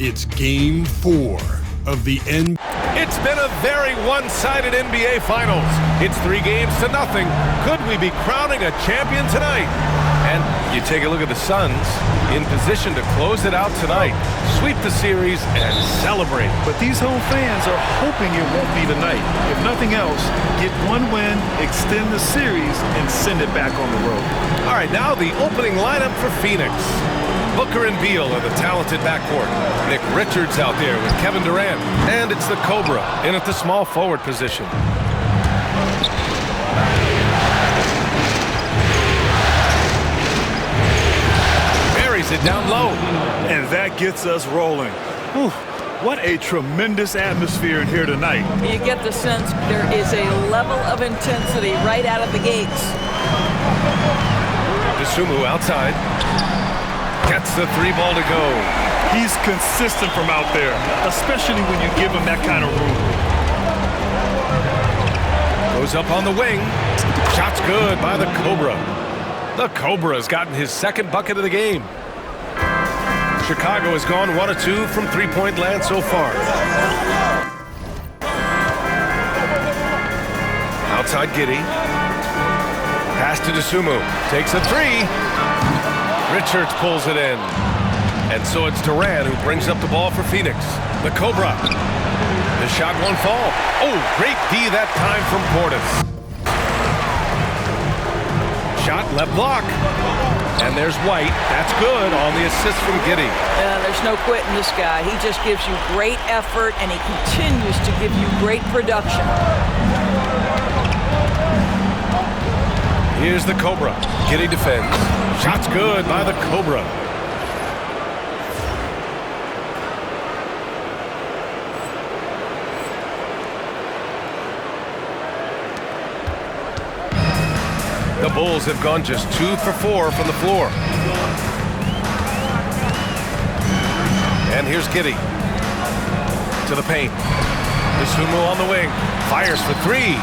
It's Game 4 of the NBA. It's been a very one-sided NBA Finals. It's 3-0. Could we be crowning a champion tonight? And you take a look at the Suns in position to close it out tonight, sweep the series, and celebrate. But these home fans are hoping it won't be tonight. If nothing else, get one win, extend the series, and send it back on the road. All right, now the opening lineup for Phoenix. Booker and Beal are the talented backcourt. Nick Richards out there with Kevin Durant. And it's the Cobra in at the small forward position. Buries it down low. And that gets us rolling. Whew, what a tremendous atmosphere in here tonight. You get the sense there is a level of intensity right out of the gates. Dosunmu outside. Gets the 3-ball to go. He's consistent from out there, especially when you give him that kind of room. Goes up on the wing. Shot's good by the Cobra. The Cobra's gotten his second bucket of the game. Chicago has gone 1 of 2 from three-point land so far. Outside Giddey. Pass to Dosunmu. Takes a 3. Richards pulls it in. And so it's Durant who brings up the ball for Phoenix. The Cobra. The shot won't fall. Oh, great D that time from Portis. Shot left block. And there's White. That's good on the assist from Giddey. There's no quitting this guy. He just gives you great effort, and he continues to give you great production. Here's the Cobra. Giddey defends. Shot's good by the Cobra. The Bulls have gone just 2 for 4 from the floor. And here's Giddey. To the paint. Dosunmu on the wing. Fires for 3.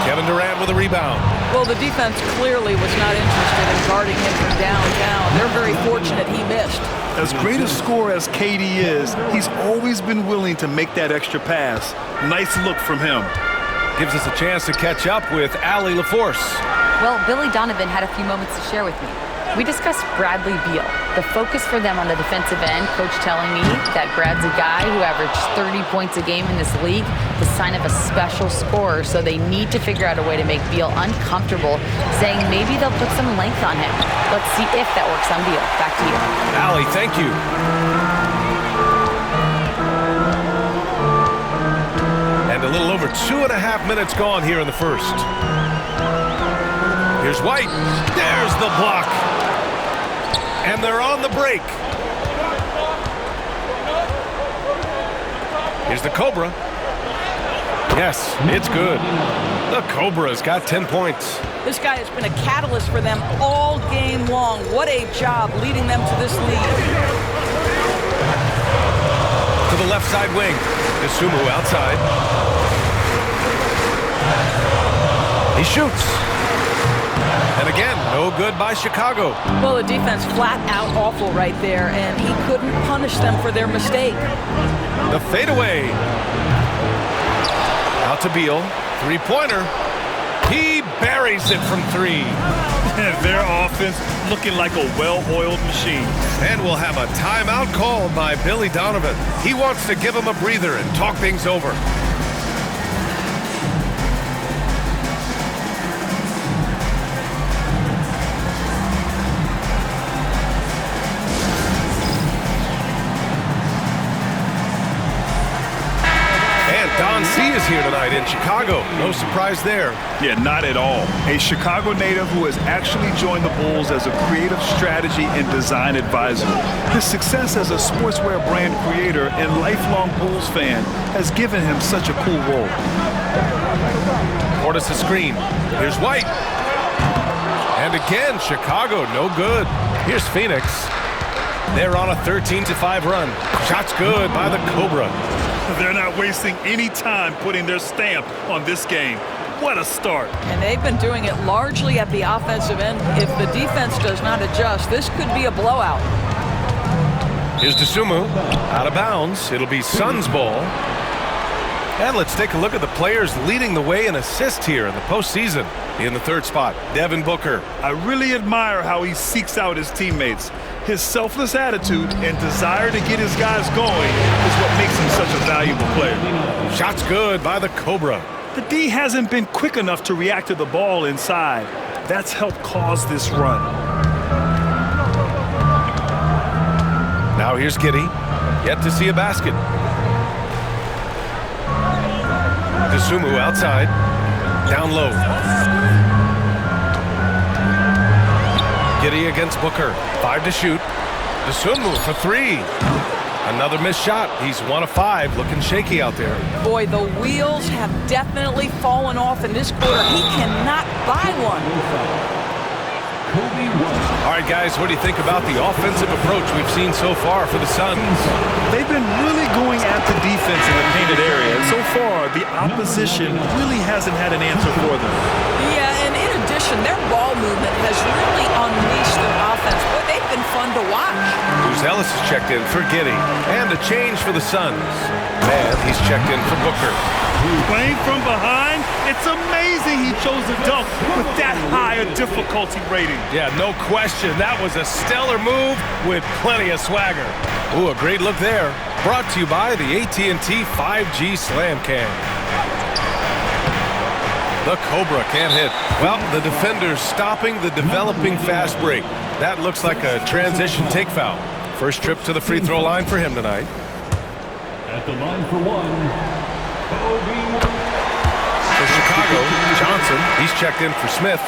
Kevin Durant with a rebound. Well, the defense clearly was not interested in guarding him from downtown. They're very fortunate he missed. As great a scorer as KD is, he's always been willing to make that extra pass. Nice look from him. Gives us a chance to catch up with Allie LaForce. Well, Billy Donovan had a few moments to share with me. We discussed Bradley Beal, the focus for them on the defensive end, coach telling me that Brad's a guy who averaged 30 points a game in this league, the sign of a special scorer, so they need to figure out a way to make Beal uncomfortable, saying maybe they'll put some length on him. Let's see if that works on Beal. Back to you. Allie, thank you. And a little over 2.5 minutes gone here in the first. Here's White. There's the block. And they're on the break. Here's the Cobra. Yes, it's good. The Cobra's got 10 points. This guy has been a catalyst for them all game long. What a job leading them to this lead. To the left side wing. Dosunmu outside. He shoots. And again, no good by Chicago. Well, the defense flat out awful right there, and he couldn't punish them for their mistake. The fadeaway. Out to Beal. 3-pointer. He buries it from 3. And their offense looking like a well-oiled machine. And we'll have a timeout called by Billy Donovan. He wants to give him a breather and talk things over. Don C is here tonight in Chicago. No surprise there. Yeah, not at all. A Chicago native who has actually joined the Bulls as a creative strategy and design advisor. His success as a sportswear brand creator and lifelong Bulls fan has given him such a cool role. Portis a screen. Here's White. And again, Chicago, no good. Here's Phoenix. They're on a 13-5 run. Shot's good by the Cobra. They're not wasting any time putting their stamp on this game. What a start. And they've been doing it largely at the offensive end. If the defense does not adjust, this could be a blowout. Here's Dosunmu. Out of bounds. It'll be Suns' ball. And let's take a look at the players leading the way in assists here in the postseason. In the third spot, Devin Booker. I really admire how he seeks out his teammates. His selfless attitude and desire to get his guys going is what makes him such a valuable player. Shots good by the Cobra. The D hasn't been quick enough to react to the ball inside. That's helped cause this run. Now here's Giddey. Yet to see a basket. Dosunmu outside. Down low. Giddey against Booker. 5 to shoot. Dosunmu for 3. Another missed shot. He's 1 of 5. Looking shaky out there. Boy, the wheels have definitely fallen off in this quarter. He cannot buy one. All right, guys, what do you think about the offensive approach we've seen so far for the Suns? They've been really going after defense in the painted area, and so far, the opposition really hasn't had an answer for them. Yeah, and in addition, their ball movement has really unleashed their offense. Boy, they've been fun to watch. Ellis is checked in for Giddey. And a change for the Suns. Man, he's checked in for Booker. Playing from behind, it's amazing he chose to dunk with that high a difficulty rating. Yeah, no question. That was a stellar move with plenty of swagger. Ooh, a great look there. Brought to you by the AT&T 5G Slam Cam. The Cobra can't hit. Well, the defender's stopping the developing fast break. That looks like a transition take foul. First trip to the free throw line for him tonight. At the line for one, For Chicago, Johnson, he's checked in for Smith.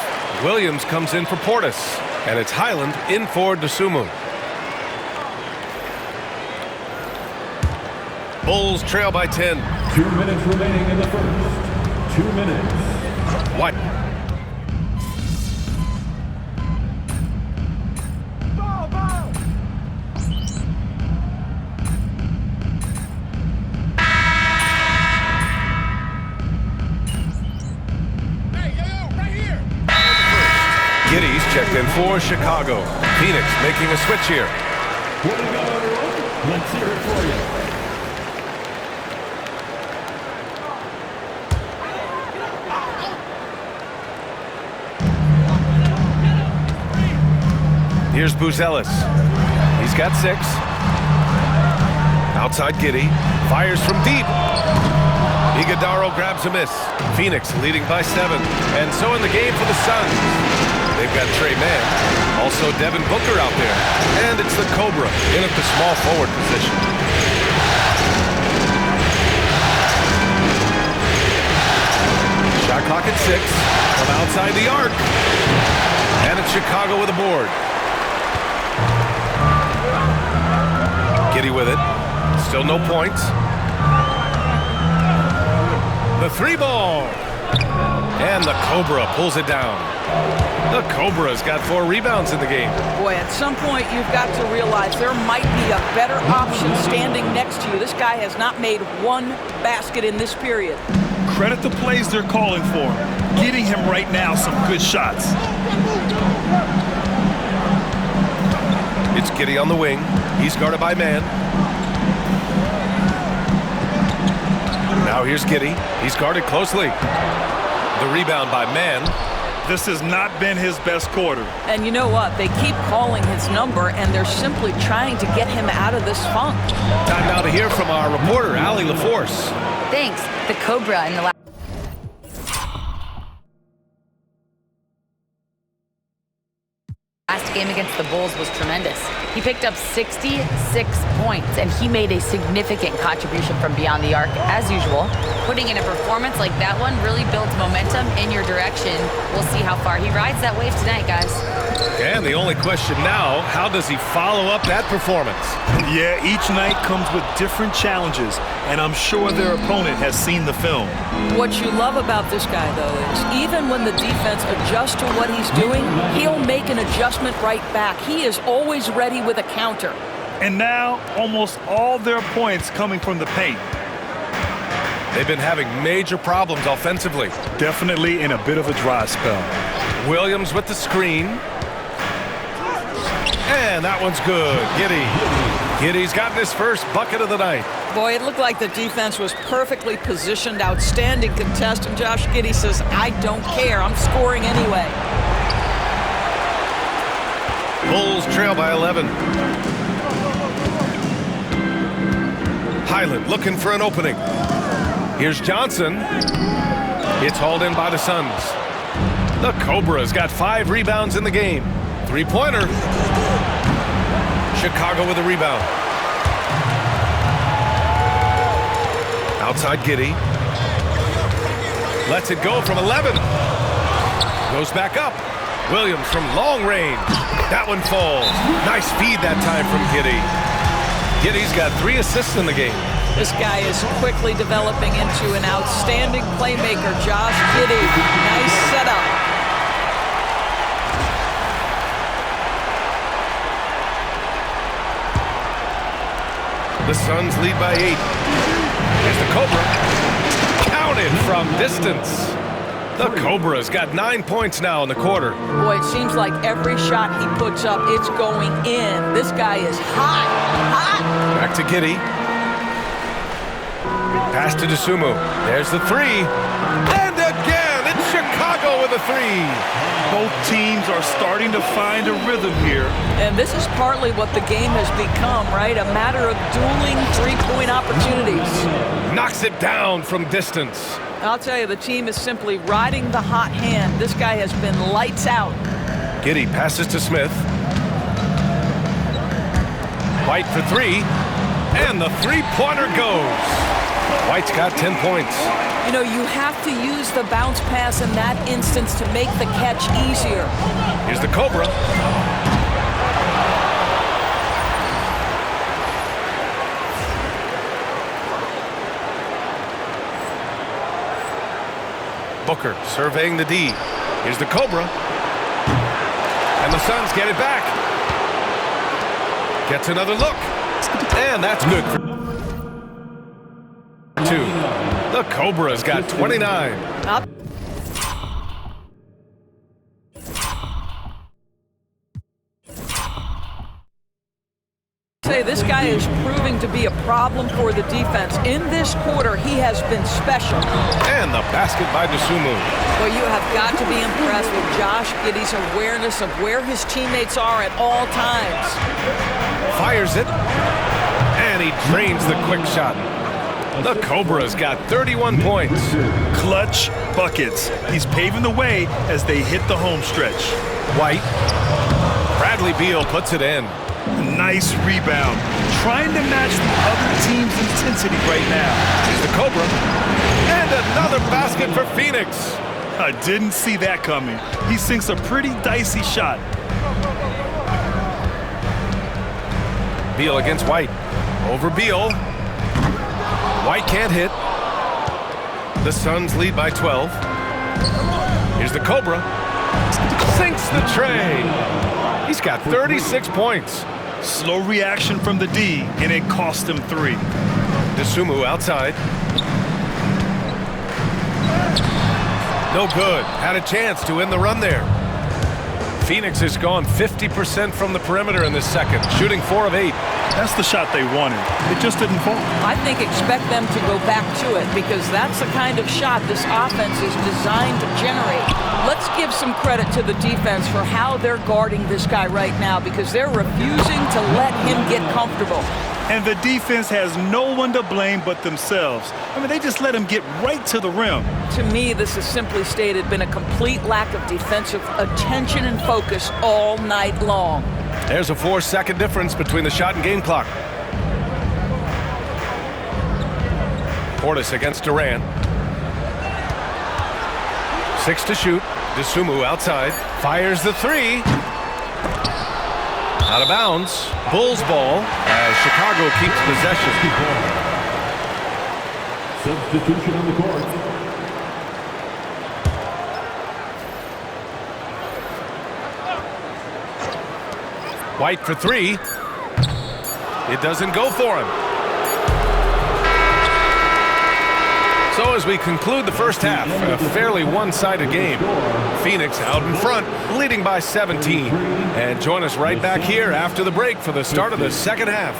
Williams comes in for Portis. And it's Highland in for Dosunmu. Bulls trail by 10. 2 minutes remaining in the first. 2 minutes. What? Giddey's checked in for Chicago. Phoenix making a switch here. Let's hear it for you. Here's Buzelis. He's got 6. Outside Giddey. Fires from deep. Iguodaro grabs a miss. Phoenix leading by 7. And so in the game for the Suns. They've got Trey Mann. Also Devin Booker out there. And it's the Cobra in at the small forward position. Shot clock at 6. From outside the arc. And it's Chicago with a board. Giddey with it. Still no points. The 3 ball. And the Cobra pulls it down. The Cobra's got 4 rebounds in the game. Boy, at some point you've got to realize there might be a better option standing next to you. This guy has not made 1 basket in this period. Credit the plays they're calling for. Getting him right now some good shots. It's Giddey on the wing. He's guarded by Mann. Now here's Giddey. He's guarded closely. The rebound by Mann. This has not been his best quarter. And you know what? They keep calling his number, and they're simply trying to get him out of this funk. Time now to hear from our reporter, Allie LaForce. Thanks. The Cobra in the last game against the Bulls was tremendous. He picked up 66 points, and he made a significant contribution from beyond the arc, as usual. Putting in a performance like that one really builds momentum in your direction. We'll see how far he rides that wave tonight, guys. And the only question now, how does he follow up that performance? Yeah, each night comes with different challenges, and I'm sure their opponent has seen the film. What you love about this guy, though, is even when the defense adjusts to what he's doing, he'll make an adjustment right back. He is always ready with a counter. And now, almost all their points coming from the paint. They've been having major problems offensively. Definitely in a bit of a dry spell. Williams with the screen. And that one's good. Giddy's gotten his first bucket of the night. Boy, it looked like the defense was perfectly positioned. Outstanding contest. And Josh Giddey says, I don't care. I'm scoring anyway. Bulls trail by 11. Highland looking for an opening. Here's Johnson. It's hauled in by the Suns. The Cobras got 5 rebounds in the game. Three-pointer. Chicago with a rebound. Outside Giddey. Lets it go from 11. Goes back up. Williams from long range. That one falls. Nice feed that time from Giddey. Giddey's got 3 assists in the game. This guy is quickly developing into an outstanding playmaker. Josh Giddey. Nice setup. The Suns lead by 8. Here's the Cobra. Counted from distance. The Cobra's got 9 points now in the quarter. Boy, it seems like every shot he puts up, it's going in. This guy is hot. Back to Giddey. Pass to Dosunmu. There's the 3. And again, it's Chicago with a 3. Both teams are starting to find a rhythm here. And this is partly what the game has become, right? A matter of dueling three-point opportunities. Knocks it down from distance. I'll tell you, the team is simply riding the hot hand. This guy has been lights out. Giddey passes to Smith. White for 3. And the three-pointer goes. White's got 10 points. You know, you have to use the bounce pass in that instance to make the catch easier. Here's the Cobra. Booker surveying the D. Here's the Cobra. And the Suns get it back. Gets another look. And that's good for 2. The Cobra's got 29. Up. Say this guy is proving to be a problem for the defense. In this quarter, he has been special. And the basket by Dosunmu. Well, you have got to be impressed with Josh Giddey's awareness of where his teammates are at all times. Fires it. And he drains the quick shot. The Cobra's got 31 points. Clutch buckets. He's paving the way as they hit the home stretch. White. Bradley Beal puts it in. Nice rebound. Trying to match the other team's intensity right now. Here's the Cobra. And another basket for Phoenix. I didn't see that coming. He sinks a pretty dicey shot. Beal against White. Over Beal. White can't hit. The Suns lead by 12. Here's the Cobra. Sinks the tray. He's got 36 points. Slow reaction from the D, and it cost him 3. Dosunmu outside. No good. Had a chance to end the run there. Phoenix has gone 50% from the perimeter in this second, shooting 4 of 8. That's the shot they wanted. It just didn't fall. I think expect them to go back to it because that's the kind of shot this offense is designed to generate. Let's give some credit to the defense for how they're guarding this guy right now because they're refusing to let him get comfortable. And the defense has no one to blame but themselves. I mean, they just let him get right to the rim. To me, this has simply stated been a complete lack of defensive attention and focus all night long. There's a 4-second difference between the shot and game clock. Portis against Durant. 6 to shoot. Dosunmu outside. Fires the 3. Out of bounds. Bulls ball as Chicago keeps possession. Substitution on the court. White for 3. It doesn't go for him. So as we conclude the first half, a fairly one-sided game. Phoenix out in front, leading by 17. And join us right back here after the break for the start of the second half.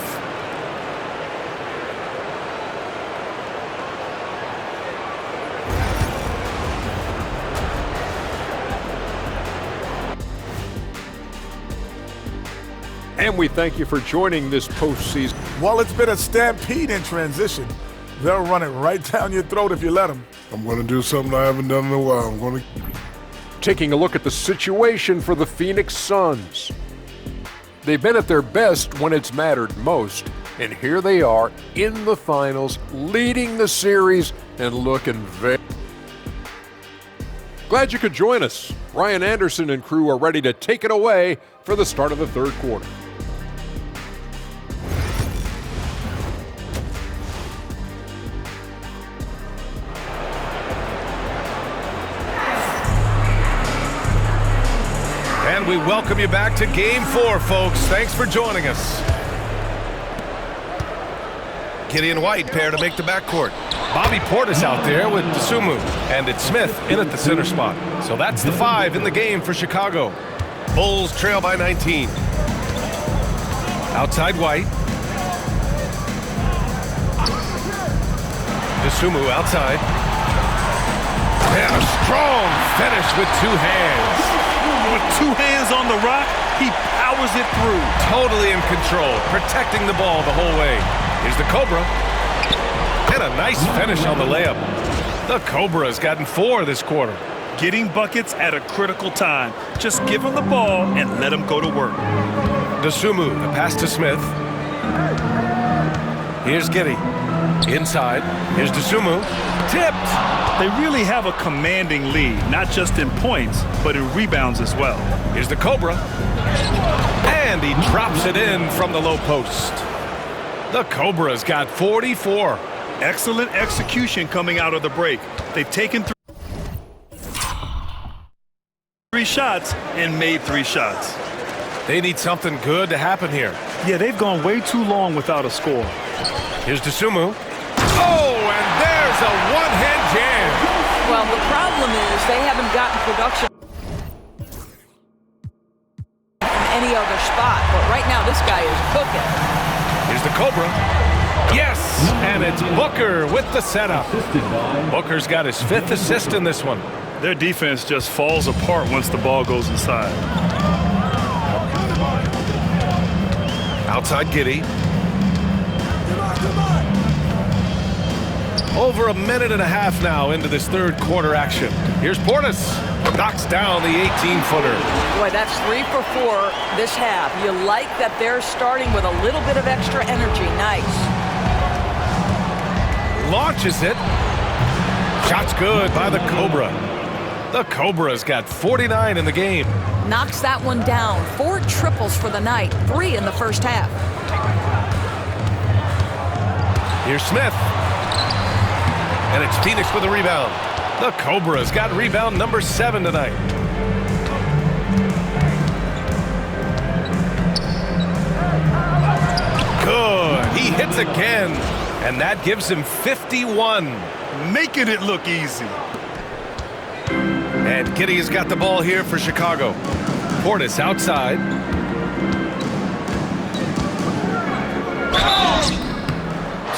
And we thank you for joining this postseason. Well, it's been a stampede in transition. They'll run it right down your throat if you let them. I'm going to do something I haven't done in a while. I'm going to... Taking a look at the situation for the Phoenix Suns. They've been at their best when it's mattered most, and here they are in the finals, leading the series and looking very... Glad you could join us. Ryan Anderson and crew are ready to take it away for the start of the third quarter. And we welcome you back to Game 4, folks. Thanks for joining us. Gideon White pair to make the backcourt. Bobby Portis out there with Dosunmu. And it's Smith in at the center spot. So that's the 5 in the game for Chicago. Bulls trail by 19. Outside White. Dosunmu outside. And a strong finish with 2 hands. With 2 hands on the rock, he powers it through. Totally in control, protecting the ball the whole way. Here's the Cobra. And a nice finish on the layup. The Cobra's gotten 4 this quarter. Getting buckets at a critical time. Just give him the ball and let him go to work. Dosunmu, the pass to Smith. Here's Giddey. Inside. Here's Dosunmu. Tipped. They really have a commanding lead, not just in points, but in rebounds as well. Here's the Cobra. And he drops it in from the low post. The Cobra's got 44. Excellent execution coming out of the break. They've taken 3 shots and made 3 shots. They need something good to happen here. Yeah, they've gone way too long without a score. Here's Dosunmu. Oh, and there's a one-hand jam. Well, the problem is they haven't gotten production from any other spot. But right now, this guy is cooking. Here's the Cobra. Yes, and it's Booker with the setup. Booker's got his 5th assist in this one. Their defense just falls apart once the ball goes inside. Outside Giddey. Over a minute and a half now into this third quarter action. Here's Portis. Knocks down the 18-footer. Boy, that's 3 for 4 this half. You like that they're starting with a little bit of extra energy. Nice. Launches it. Shot's good by the Cobra. The Cobra's got 49 in the game. Knocks that one down. 4 triples for the night. 3 in the first half. Here's Smith. And it's Phoenix with a rebound. The Cobra's got rebound number 7 tonight. Good. He hits again. And that gives him 51. Making it look easy. And Giddey has got the ball here for Chicago. Portis outside.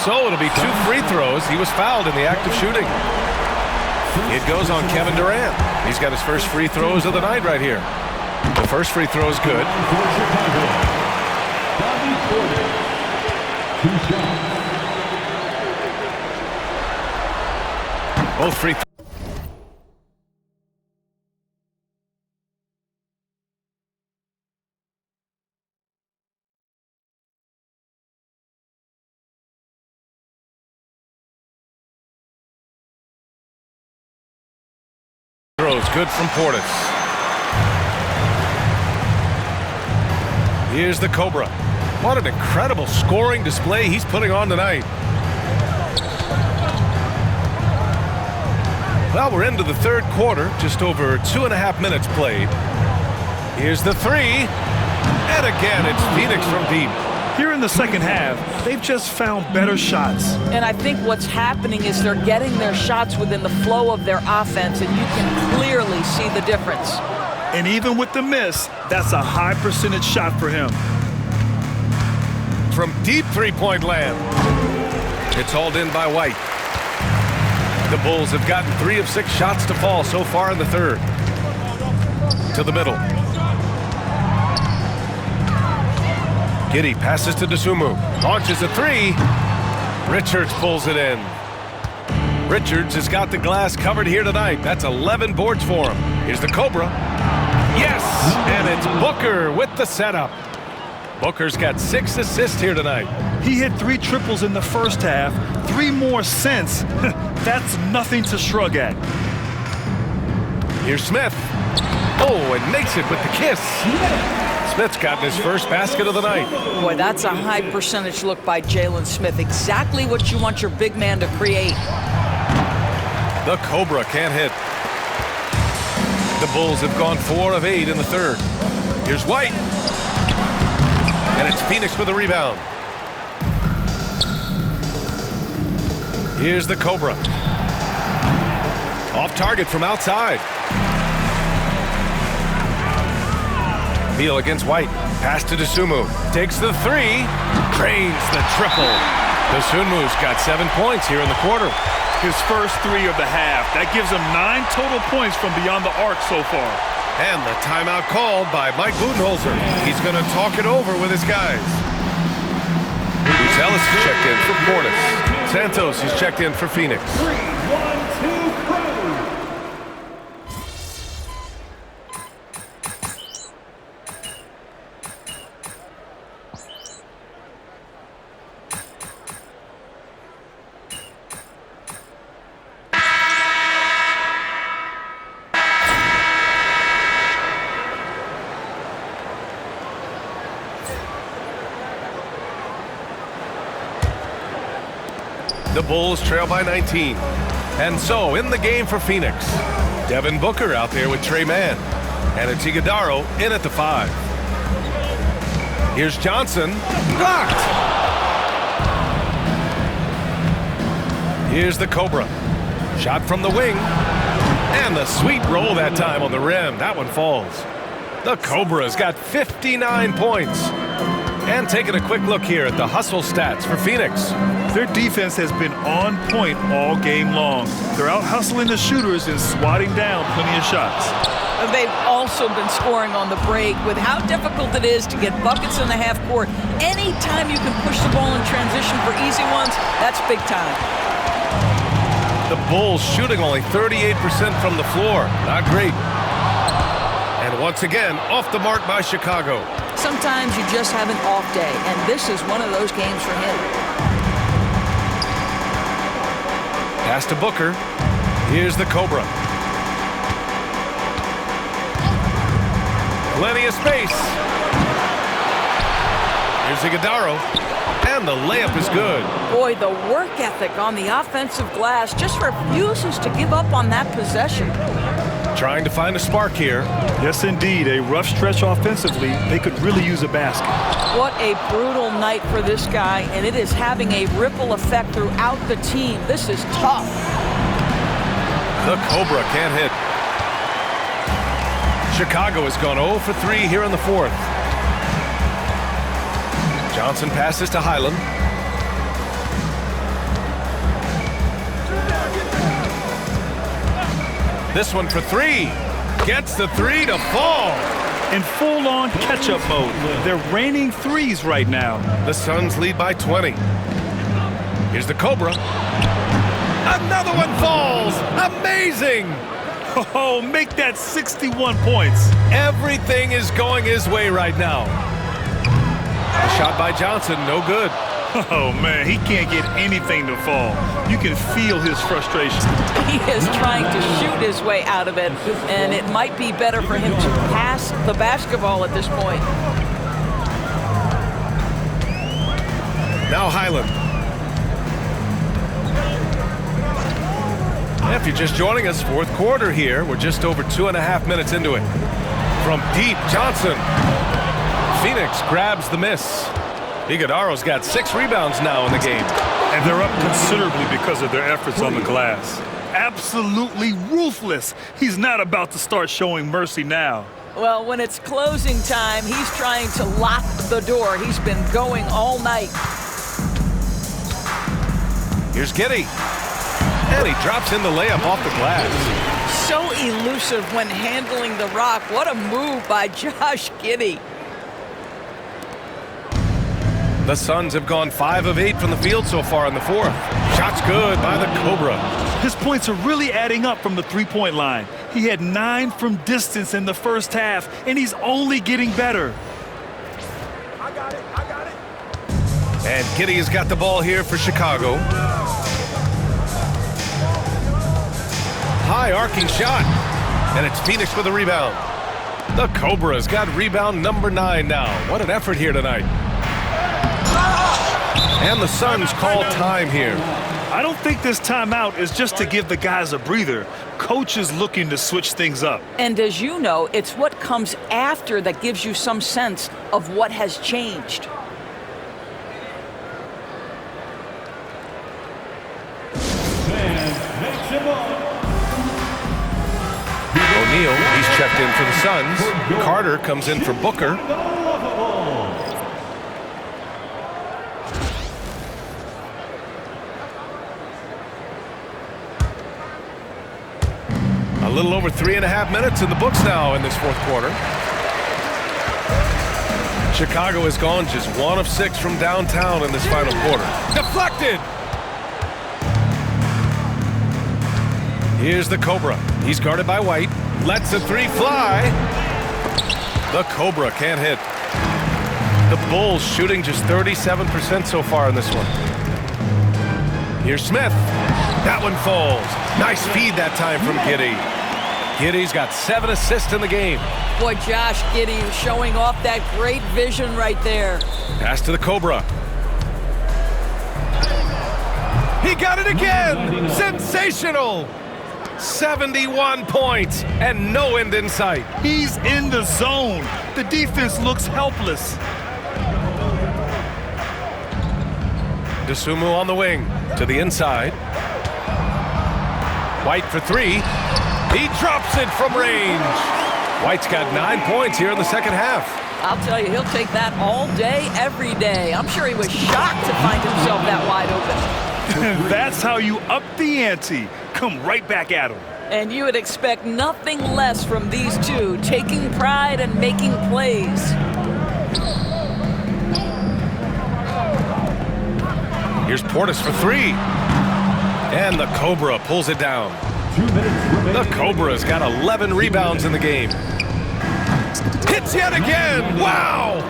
So it'll be 2 free throws. He was fouled in the act of shooting. It goes on Kevin Durant. He's got his first free throws of the night right here. The first free throw is good. Both free throws. Good from Portis. Here's the Cobra. What an incredible scoring display he's putting on tonight. Well, we're into the third quarter, just over 2.5 minutes played. Here's the 3. And again, it's Phoenix from deep. Here in the second half, they've just found better shots. And I think what's happening is they're getting their shots within the flow of their offense, and you can clearly see the difference. And even with the miss, that's a high percentage shot for him. From deep three-point land. It's hauled in by White. The Bulls have gotten 3 of 6 shots to fall so far in the third. To the middle. Giddey passes to Dosunmu. Launches a 3. Richards pulls it in. Richards has got the glass covered here tonight. That's 11 boards for him. Here's the Cobra. Yes! And it's Booker with the setup. Booker's got 6 assists here tonight. He hit 3 triples in the first half, 3 more since. That's nothing to shrug at. Here's Smith. Oh, and makes it with the kiss. Smith's gotten his first basket of the night. Boy, that's a high percentage look by Jalen Smith. Exactly what you want your big man to create. The Cobra can't hit. The Bulls have gone 4 of 8 in the third. Here's White. And it's Phoenix with a rebound. Here's the Cobra. Off target from outside. Beal against White. Pass to Dosunmu. Takes the 3. Drains the triple. Dosunmu's got 7 points here in the quarter. His first 3 of the half. That gives him 9 total points from beyond the arc so far. And the timeout called by Mike Budenholzer. He's going to talk it over with his guys. Ellis is checked in for Portis. Santos is checked in for Phoenix. 3, 1, 2, crew. The Bulls trail by 19. And so, in the game for Phoenix, Devin Booker out there with Trey Mann. And it's Iguodala in at the 5. Here's Johnson. Blocked! Here's the Cobra. Shot from the wing. And the sweet roll that time on the rim. That one falls. The Cobra's got 59 points. And taking a quick look here at the hustle stats for Phoenix. Their defense has been on point all game long. They're out hustling the shooters and swatting down plenty of shots. They've also been scoring on the break. With how difficult it is to get buckets in the half court, anytime you can push the ball in transition for easy ones, that's big time. The Bulls shooting only 38% from the floor. Not great. And once again, off the mark by Chicago. Sometimes you just have an off day, and this is one of those games for him. Pass to Booker. Here's the Cobra. Plenty of space. Here's Iguodala. And the layup is good. Boy, the work ethic on the offensive glass just refuses to give up on that possession. Trying to find a spark here. Yes, indeed. A rough stretch offensively. They could really use a basket. What a brutal night for this guy, and it is having a ripple effect throughout the team. This is tough. The Cobra can't hit. Chicago has gone 0 for 3 here in the fourth. Johnson passes to Highland. This one for 3. Gets the 3 to fall. In full-on catch-up mode. They're raining threes right now. The Suns lead by 20. Here's the Cobra. Another one falls. Amazing. Oh, make that 61 points. Everything is going his way right now. The shot by Johnson, no good. Oh, man, he can't get anything to fall. You can feel his frustration. He is trying to shoot his way out of it, and it might be better for him to pass the basketball at this point. Now Highland. If you're just joining us, fourth quarter here. We're just over 2.5 minutes into it. From deep, Johnson. Phoenix grabs the miss. Iguodala's got 6 rebounds now in the game. And they're up considerably because of their efforts on the glass. Absolutely ruthless. He's not about to start showing mercy now. Well, when it's closing time, he's trying to lock the door. He's been going all night. Here's Giddey. And he drops in the layup off the glass. So elusive when handling the rock. What a move by Josh Giddey. The Suns have gone 5 of 8 from the field so far in the fourth. Shots good by the Cobra. His points are really adding up from the three-point line. He had 9 from distance in the first half, and he's only getting better. I got it. And Giddey has got the ball here for Chicago. High arcing shot. And it's Phoenix with a rebound. The Cobras got rebound number 9 now. What an effort here tonight. And the Suns call time here. I don't think this timeout is just to give the guys a breather. Coach is looking to switch things up. And as you know, it's what comes after that gives you some sense of what has changed. O'Neal, he's checked in for the Suns. Carter comes in for Booker. A little over 3.5 minutes in the books now in this fourth quarter. Chicago has gone just 1 of 6 from downtown in this final quarter. Deflected! Here's the Cobra. He's guarded by White. Lets the 3 fly. The Cobra can't hit. The Bulls shooting just 37% so far in this one. Here's Smith. That one falls. Nice feed that time from Giddey. Giddey's got 7 assists in the game. Boy, Josh Giddey showing off that great vision right there. Pass to the Cobra. He got it again! Sensational! 71 points and no end in sight. He's in the zone. The defense looks helpless. Dosunmu on the wing to the inside. White for 3. He drops it from range. White's got 9 points here in the second half. I'll tell you, he'll take that all day, every day. I'm sure he was shocked to find himself that wide open. That's how you up the ante. Come right back at him. And you would expect nothing less from these two, taking pride and making plays. Here's Portis for 3. And the Cobra pulls it down. 2 minutes remaining. The Cobra's got 11 rebounds in the game. Hits yet again! Wow!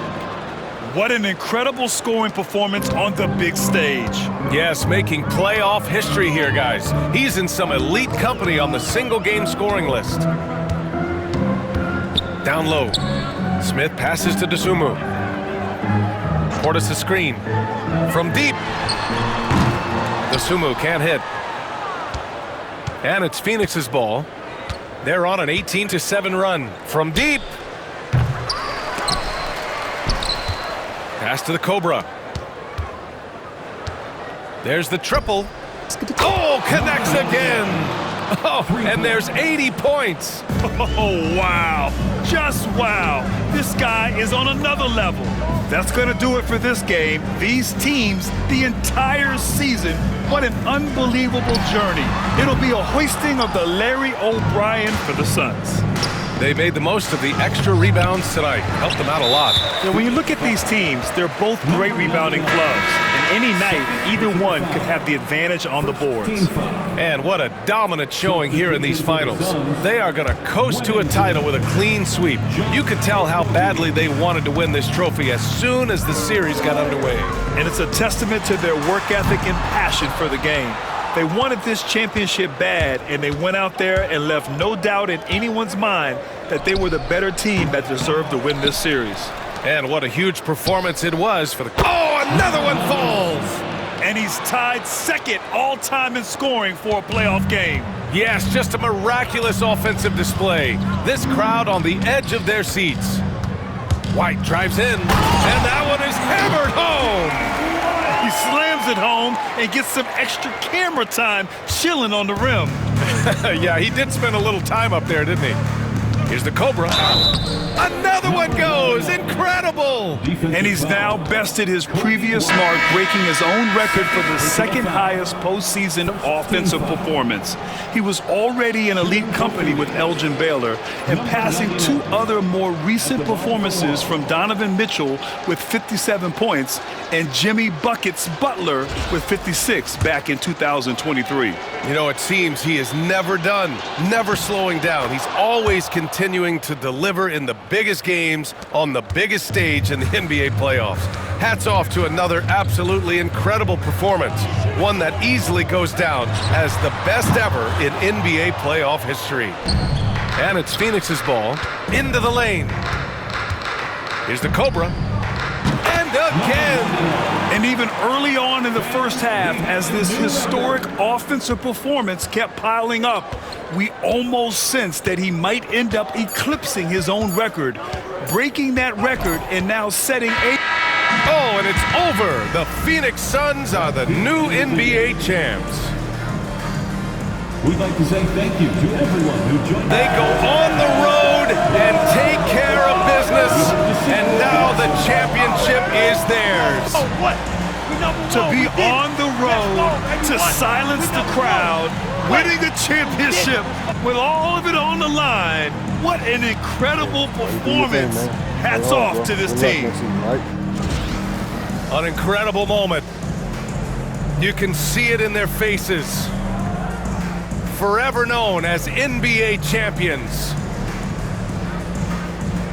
What an incredible scoring performance on the big stage. Yes, making playoff history here, guys. He's in some elite company on the single-game scoring list. Down low. Smith passes to Dosunmu. Portis a screen. From deep. Dosunmu can't hit. And it's Phoenix's ball. They're on an 18-7 run. From deep. Pass to the Cobra. There's the triple. Oh, connects again. Oh, and there's 80 points. Oh, wow. Just wow. This guy is on another level. That's going to do it for this game. These teams, the entire season, what an unbelievable journey. It'll be a hoisting of the Larry O'Brien for the Suns. They made the most of the extra rebounds tonight. Helped them out a lot. Yeah, when you look at these teams, they're both great rebounding clubs. And any night, either one could have the advantage on the boards. And what a dominant showing here in these finals. They are going to coast to a title with a clean sweep. You could tell how badly they wanted to win this trophy as soon as the series got underway. And it's a testament to their work ethic and passion for the game. They wanted this championship bad, and they went out there and left no doubt in anyone's mind that they were the better team that deserved to win this series. And what a huge performance it was for the... Oh, another one falls! And he's tied second all-time in scoring for a playoff game. Yes, just a miraculous offensive display. This crowd on the edge of their seats. White drives in, and that one is hammered home. He slams it home and gets some extra camera time chilling on the rim. Yeah, he did spend a little time up there, didn't he? Here's the Cobra. Another one goes. Incredible. And he's now bested his previous mark, breaking his own record for the second highest postseason offensive performance. He was already in elite company with Elgin Baylor and passing two other more recent performances from Donovan Mitchell with 57 points and Jimmy Buckets Butler with 56 back in 2023. You know, it seems he is never done, never slowing down. He's always continuing to deliver in the biggest games on the biggest stage in the NBA playoffs. Hats off to another absolutely incredible performance, one that easily goes down as the best ever in NBA playoff history. And it's Phoenix's ball into the lane. Here's the Cobra. And again. And even early on in the first half, as this historic offensive performance kept piling up, we almost sensed that he might end up eclipsing his own record, breaking that record and now setting a... Oh, and it's over. The Phoenix Suns are the new NBA champs. We'd like to say thank you to everyone who joined. They go on the road and take care of business, and now the championship is theirs. Oh, what? To be on the road, to silence the crowd, winning a championship with all of it on the line. What an incredible performance. Hats off to this team. An incredible moment. You can see it in their faces. Forever known as NBA champions.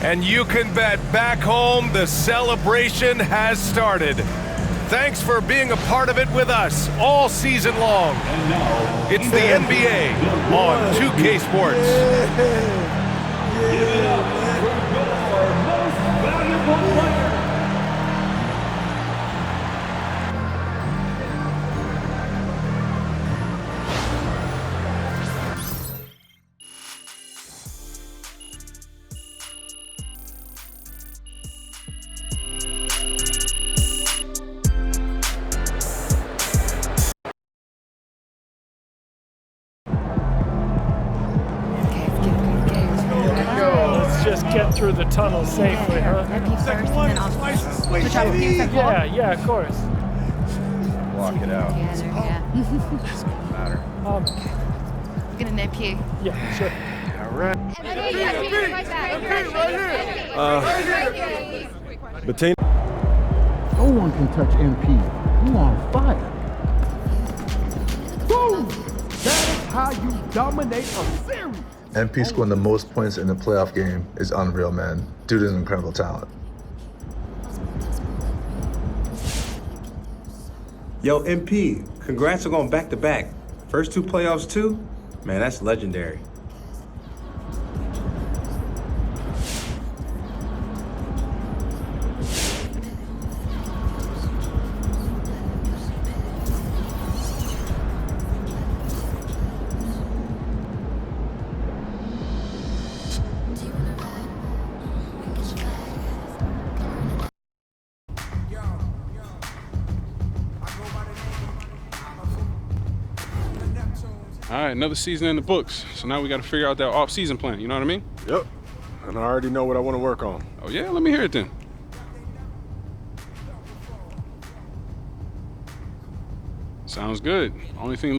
And you can bet back home the celebration has started. Thanks for being a part of it with us all season long. It's the NBA on 2K Sports. Give it up for your most valuable player. Get through the tunnel safely, huh? Yeah, of course. Walk it out. Doesn't matter. I'm gonna nip you. Yeah, sure. All right. No one can touch MP. You on fire. Boom! That is how you dominate a series. MP scoring the most points in a playoff game is unreal, man. Dude is an incredible talent. Yo, MP, congrats on going back-to-back. First two playoffs, too? Man, that's legendary. All right, another season in the books. So now we got to figure out that off-season plan. You know what I mean? Yep. And I already know what I want to work on. Oh, yeah? Let me hear it then. Sounds good. Only thing